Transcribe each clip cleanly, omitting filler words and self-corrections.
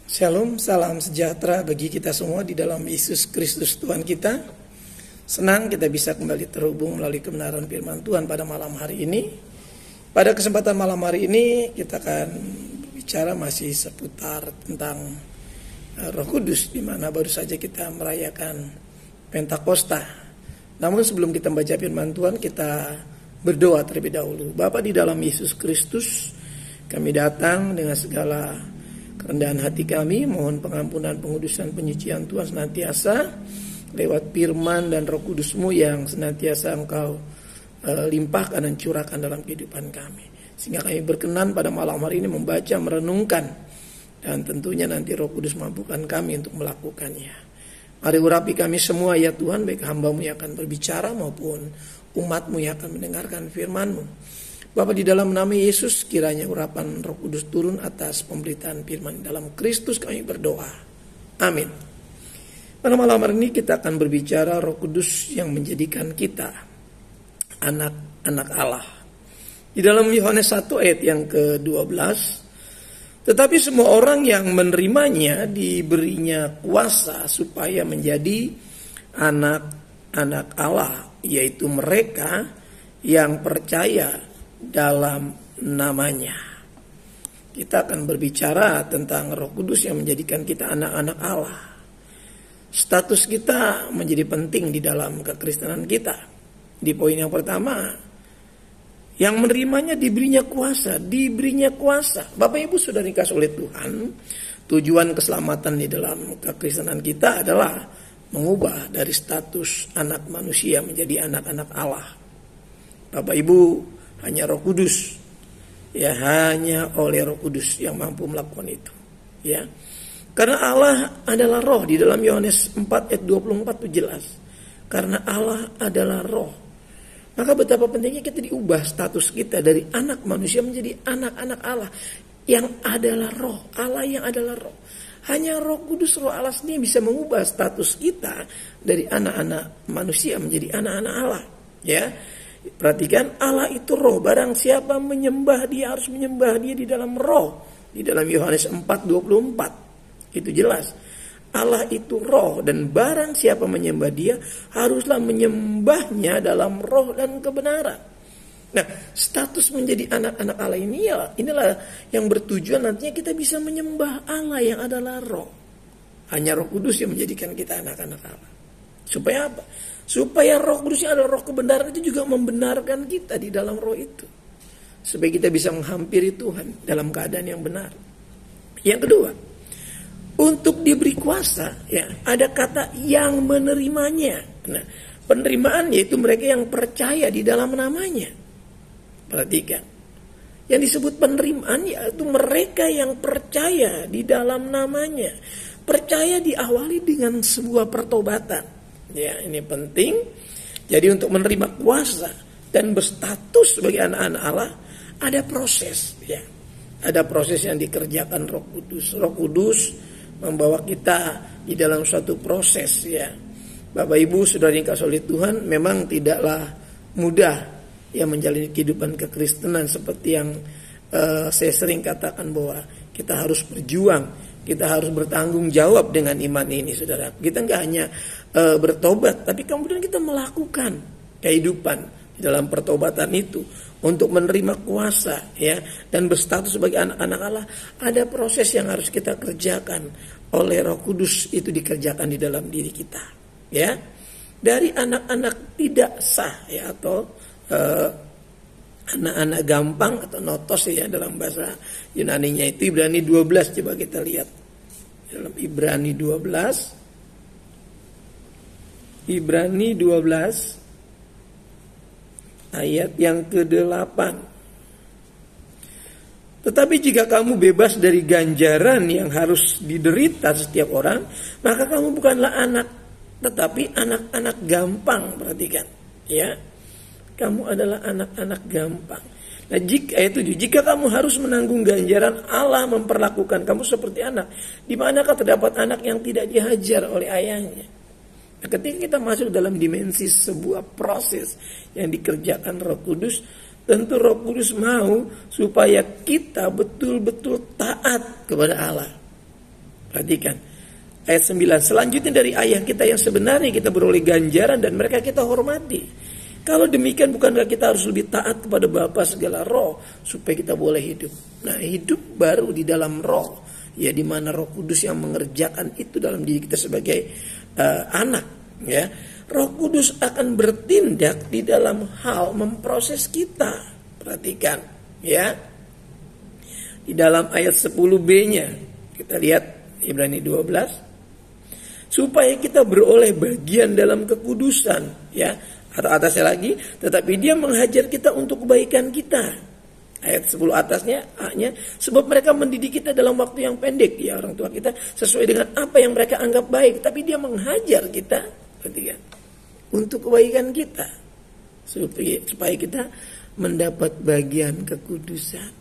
Shalom, salam sejahtera bagi kita semua di dalam Yesus Kristus Tuhan kita. Senang kita bisa kembali terhubung melalui kebenaran firman Tuhan pada malam hari ini. Pada kesempatan malam hari ini kita akan bicara masih seputar tentang Roh Kudus, di mana baru saja kita merayakan Pentakosta. Namun sebelum kita membaca firman Tuhan, kita berdoa terlebih dahulu. Bapa di dalam Yesus Kristus, kami datang dengan segala kerendahan hati kami, mohon pengampunan, pengudusan, penyucian Tuhan senantiasa lewat firman dan Roh Kudus-Mu yang senantiasa Engkau limpahkan dan curahkan dalam kehidupan kami. Sehingga kami berkenan pada malam hari ini membaca, merenungkan, dan tentunya nanti Roh Kudus mampukan kami untuk melakukannya. Mari urapi kami semua ya Tuhan, baik hamba-Mu yang akan berbicara maupun umat-Mu yang akan mendengarkan firman-Mu. Bapa, di dalam nama Yesus kiranya urapan Roh Kudus turun atas pemberitaan firman. Dalam Kristus kami berdoa. Amin. Pada malam hari ini kita akan berbicara Roh Kudus yang menjadikan kita anak-anak Allah. Di dalam Yohanes 1 ayat yang ke-12, tetapi semua orang yang menerimanya diberinya kuasa supaya menjadi anak-anak Allah, yaitu mereka yang percaya dalam namanya. Kita akan berbicara tentang Roh Kudus yang menjadikan kita anak-anak Allah. Status kita menjadi penting di dalam kekristenan kita. Di poin yang pertama, yang menerimanya diberinya kuasa. Bapak Ibu sudah dikasih oleh Tuhan. Tujuan keselamatan di dalam kekristenan kita adalah mengubah dari status anak manusia menjadi anak-anak Allah. Bapak Ibu, hanya Roh Kudus, ya, hanya oleh Roh Kudus yang mampu melakukan itu, ya. Karena Allah adalah Roh. Di dalam Yohanes 4 ayat 24 itu jelas. Karena Allah adalah Roh, maka betapa pentingnya kita diubah status kita dari anak manusia menjadi anak-anak Allah yang adalah Roh. Allah yang adalah Roh. Hanya Roh Kudus, Roh Allah sendiri bisa mengubah status kita dari anak-anak manusia menjadi anak-anak Allah, ya. Perhatikan, Allah itu Roh. Barang siapa menyembah Dia harus menyembah Dia di dalam Roh. Di dalam Yohanes 4:24 itu jelas. Allah itu Roh, dan barang siapa menyembah Dia haruslah menyembahnya dalam roh dan kebenaran. Nah, status menjadi anak-anak Allah ini ya, inilah yang bertujuan nantinya kita bisa menyembah Allah yang adalah Roh. Hanya Roh Kudus yang menjadikan kita anak-anak Allah. Supaya apa? Supaya Roh Kudus yang adalah Roh kebenaran itu juga membenarkan kita di dalam Roh itu. Supaya kita bisa menghampiri Tuhan dalam keadaan yang benar. Yang kedua, untuk diberi kuasa, ya, ada kata yang menerimanya. Nah, penerimaan yaitu mereka yang percaya di dalam namanya. Perhatikan. Yang disebut penerimaan yaitu mereka yang percaya di dalam namanya. Percaya diawali dengan sebuah pertobatan. Ya, ini penting. Jadi untuk menerima kuasa dan berstatus sebagai anak-anak Allah ada proses, ya. Ada proses yang dikerjakan Roh Kudus. Roh Kudus membawa kita di dalam suatu proses, ya. Bapak Ibu saudara yang dikasihi oleh Tuhan, memang tidaklah mudah ya menjalani kehidupan kekristenan seperti yang saya sering katakan bahwa kita harus berjuang. Kita harus bertanggung jawab dengan iman ini, saudara. Kita nggak hanya bertobat, tapi kemudian kita melakukan kehidupan di dalam pertobatan itu untuk menerima kuasa, ya, dan berstatus sebagai anak-anak Allah. Ada proses yang harus kita kerjakan oleh Roh Kudus, itu dikerjakan di dalam diri kita, ya. Dari anak-anak tidak sah, ya, atau anak-anak gampang atau notos, ya, dalam bahasa Yunaninya itu Ibrani 12. Coba kita lihat dalam Ibrani 12 ayat yang ke-8. Tetapi jika kamu bebas dari ganjaran yang harus diderita setiap orang, maka kamu bukanlah anak, tetapi anak-anak gampang. Perhatikan, ya. Kamu adalah anak-anak gampang. Nah, jika kamu harus menanggung ganjaran, Allah memperlakukan kamu seperti anak. Di manakah terdapat anak yang tidak dihajar oleh ayahnya? Nah, ketika kita masuk dalam dimensi sebuah proses yang dikerjakan Roh Kudus, Tentu Roh Kudus mau supaya kita betul-betul taat kepada Allah. Perhatikan ayat 9. Selanjutnya dari ayah kita yang sebenarnya kita beroleh ganjaran dan mereka kita hormati. Kalau demikian bukankah kita harus lebih taat kepada Bapa segala roh supaya kita boleh hidup. Nah, hidup baru di dalam roh. Ya, di mana Roh Kudus yang mengerjakan itu dalam diri kita sebagai anak. Ya, Roh Kudus akan bertindak di dalam hal memproses kita. Perhatikan, ya. Di dalam ayat 10b-nya kita lihat Ibrani 12, supaya kita beroleh bagian dalam kekudusan, ya. Atau atasnya lagi, tetapi dia menghajar kita untuk kebaikan kita. Ayat 10 atasnya, A-nya, sebab mereka mendidik kita dalam waktu yang pendek. Ya, orang tua kita sesuai dengan apa yang mereka anggap baik. Tapi dia menghajar kita, perhatikan, untuk kebaikan kita. Supaya kita mendapat bagian kekudusan.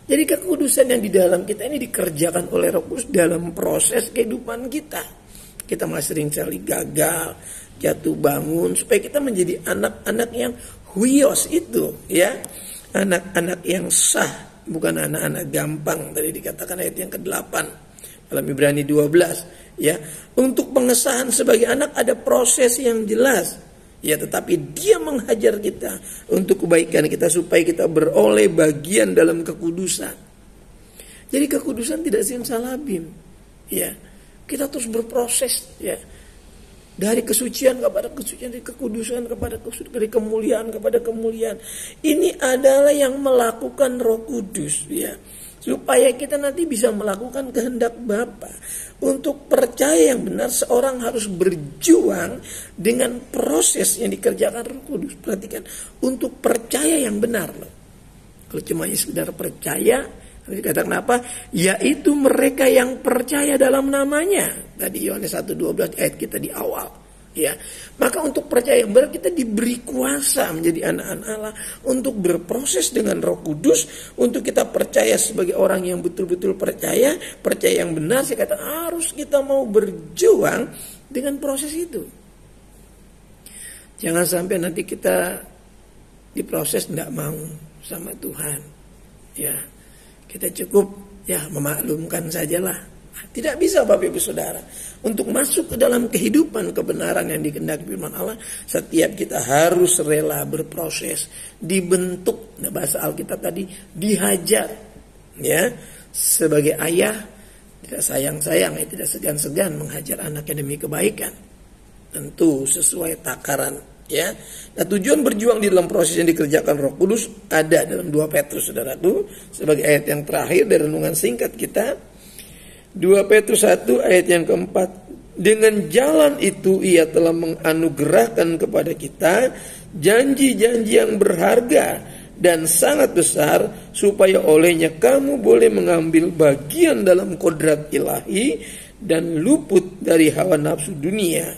Jadi kekudusan yang di dalam kita ini dikerjakan oleh Roh Kudus dalam proses kehidupan kita. Kita masih sering sekali gagal, jatuh bangun. Supaya kita menjadi anak-anak yang huios itu, ya. Anak-anak yang sah, bukan anak-anak gampang. Tadi dikatakan ayat yang ke-8 dalam Ibrani 12, ya. Untuk pengesahan sebagai anak ada proses yang jelas, ya, tetapi dia menghajar kita untuk kebaikan kita supaya kita beroleh bagian dalam kekudusan. Jadi kekudusan tidak simsalabim, ya. Kita terus berproses, ya. Dari kesucian kepada kesucian, dari kekudusan kepada kekudusan, dari kemuliaan kepada kemuliaan. Ini adalah yang melakukan Roh Kudus, ya. Supaya kita nanti bisa melakukan kehendak Bapa. Untuk percaya yang benar, seorang harus berjuang dengan proses yang dikerjakan Roh Kudus. Perhatikan, untuk percaya yang benar, loh. Kalau cuma sekedar percaya, dikatakan apa? Yaitu mereka yang percaya dalam namanya. Tadi Yohanes 1:12 ayat kita di awal, ya. Maka untuk percaya yang benar kita diberi kuasa menjadi anak-anak Allah untuk berproses dengan Roh Kudus, untuk kita percaya sebagai orang yang betul-betul percaya yang benar. Saya kata harus kita mau berjuang dengan proses itu. Jangan sampai nanti kita diproses tidak mau sama Tuhan, ya. Kita cukup ya memaklumkan sajalah. Tidak bisa Bapak Ibu Saudara. Untuk masuk ke dalam kehidupan kebenaran yang dikehendaki firman Allah, setiap kita harus rela berproses, dibentuk. Nah, bahasa Alkitab tadi dihajar, ya. Sebagai ayah tidak sayang-sayang, ya, tidak segan-segan menghajar anaknya demi kebaikan. Tentu sesuai takaran, ya. Nah, tujuan berjuang di dalam proses yang dikerjakan Roh Kudus ada dalam 2 Petrus, saudaraku, sebagai ayat yang terakhir dari renungan singkat kita. 2 Petrus 1 ayat yang keempat. Dengan jalan itu ia telah menganugerahkan kepada kita janji-janji yang berharga dan sangat besar, supaya olehnya kamu boleh mengambil bagian dalam kodrat ilahi dan luput dari hawa nafsu dunia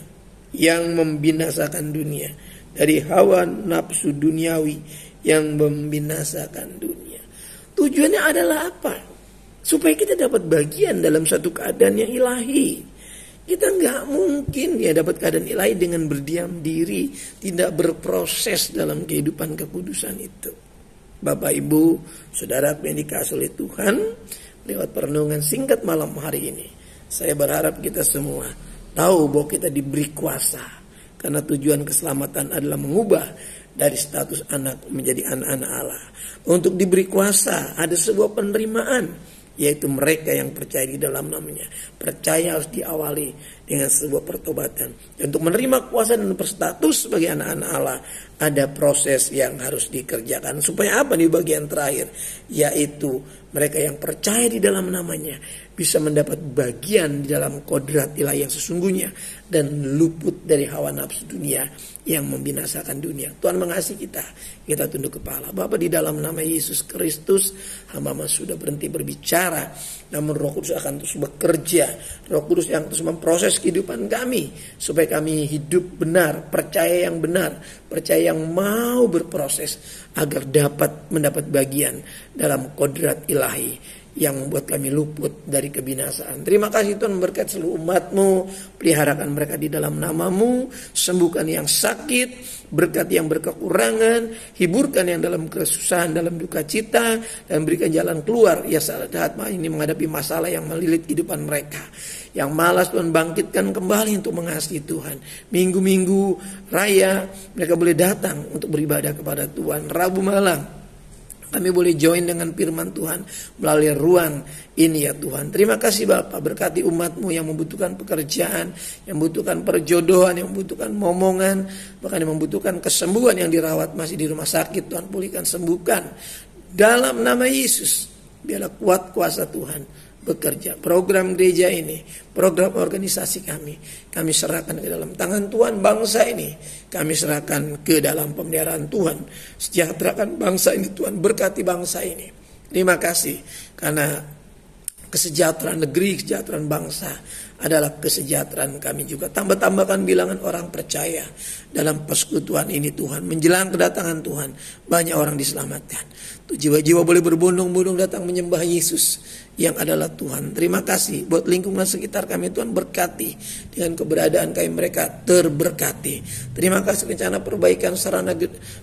yang membinasakan dunia. Dari hawa nafsu duniawi yang membinasakan dunia. Tujuannya adalah apa? Supaya kita dapat bagian dalam satu keadaan yang ilahi. Kita nggak mungkin ya dapat keadaan ilahi dengan berdiam diri, tidak berproses dalam kehidupan kekudusan itu. Bapak Ibu, Saudara yang dikasihi oleh Tuhan, lewat perenungan singkat malam hari ini, saya berharap kita semua tahu bahwa kita diberi kuasa, karena tujuan keselamatan adalah mengubah dari status anak menjadi anak-anak Allah. Untuk diberi kuasa ada sebuah penerimaan, yaitu mereka yang percaya di dalam namanya. Percaya harus diawali dengan sebuah pertobatan. Dan untuk menerima kuasa dan berstatus sebagai anak-anak Allah, ada proses yang harus dikerjakan. Supaya apa di bagian terakhir? Yaitu mereka yang percaya di dalam namanya bisa mendapat bagian di dalam kodrat ilahi yang sesungguhnya dan luput dari hawa nafsu dunia yang membinasakan dunia. Tuhan mengasihi kita. Kita tunduk kepala. Bapa, di dalam nama Yesus Kristus, hamba sudah berhenti berbicara, namun Roh Kudus akan terus bekerja. Roh Kudus yang terus memproses kehidupan kami supaya kami hidup benar, percaya yang benar, percaya yang mau berproses agar dapat mendapat bagian dalam kodrat ilahi yang membuat kami luput dari kebinasaan. Terima kasih Tuhan, memberkati seluruh umat-Mu, peliharakan mereka di dalam nama-Mu, sembuhkan yang sakit, berkati yang berkekurangan, hiburkan yang dalam kesusahan, dalam duka cita, dan berikan jalan keluar ya saat ini menghadapi masalah yang melilit kehidupan mereka. Yang malas Tuhan bangkitkan kembali untuk mengasihi Tuhan. Minggu-minggu raya mereka boleh datang untuk beribadah kepada Tuhan. Rabu malam kami boleh join dengan firman Tuhan melalui ruang ini ya Tuhan. Terima kasih Bapa, berkati umat-Mu yang membutuhkan pekerjaan, yang membutuhkan perjodohan, yang membutuhkan momongan, bahkan yang membutuhkan kesembuhan, yang dirawat masih di rumah sakit. Tuhan pulihkan, sembuhkan. Dalam nama Yesus, biarlah kuat kuasa Tuhan bekerja. Program gereja ini, program organisasi kami serahkan ke dalam tangan Tuhan. Bangsa ini kami serahkan ke dalam pemeliharaan Tuhan. Sejahterakan bangsa ini Tuhan, berkati bangsa ini. Terima kasih karena kesejahteraan negeri, kesejahteraan bangsa adalah kesejahteraan kami juga. Tambah-tambahkan bilangan orang percaya dalam persekutuan ini Tuhan. Menjelang kedatangan Tuhan, banyak orang diselamatkan. Jiwa-jiwa boleh berbondong-bondong datang menyembah Yesus yang adalah Tuhan. Terima kasih buat lingkungan sekitar kami Tuhan, berkati dengan keberadaan kami, mereka terberkati. Terima kasih rencana perbaikan sarana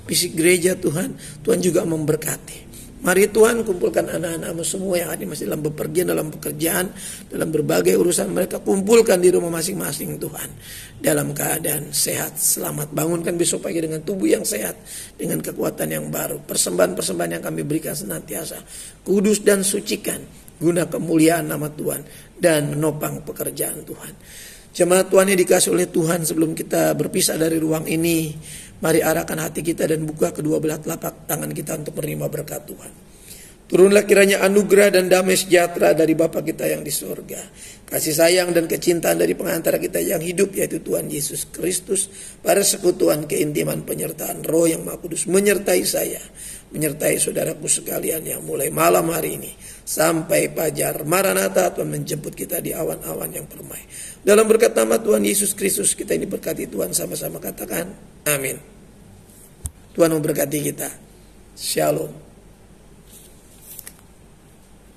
fisik gereja Tuhan, Tuhan juga memberkati. Mari Tuhan kumpulkan anak-anak-Mu semua yang ada masih dalam bepergian, dalam pekerjaan, dalam berbagai urusan mereka, kumpulkan di rumah masing-masing Tuhan. Dalam keadaan sehat, selamat. Bangunkan besok pagi dengan tubuh yang sehat, dengan kekuatan yang baru. Persembahan-persembahan yang kami berikan senantiasa kudus dan sucikan, guna kemuliaan nama Tuhan dan menopang pekerjaan Tuhan. Jemaat Tuhan yang dikasih oleh Tuhan, sebelum kita berpisah dari ruang ini, mari arahkan hati kita dan buka kedua belah telapak tangan kita untuk menerima berkat Tuhan. Turunlah kiranya anugerah dan damai sejahtera dari Bapa kita yang di surga, kasih sayang dan kecintaan dari pengantara kita yang hidup, yaitu Tuhan Yesus Kristus, persekutuan, keintiman, penyertaan Roh yang Maha Kudus menyertai saya, menyertai saudaraku sekalian yang mulai malam hari ini sampai fajar. Maranatha, Tuhan menjemput kita di awan-awan yang permai. Dalam berkat nama Tuhan Yesus Kristus kita ini berkati Tuhan, sama-sama katakan amin. Tuhan memberkati kita. Shalom.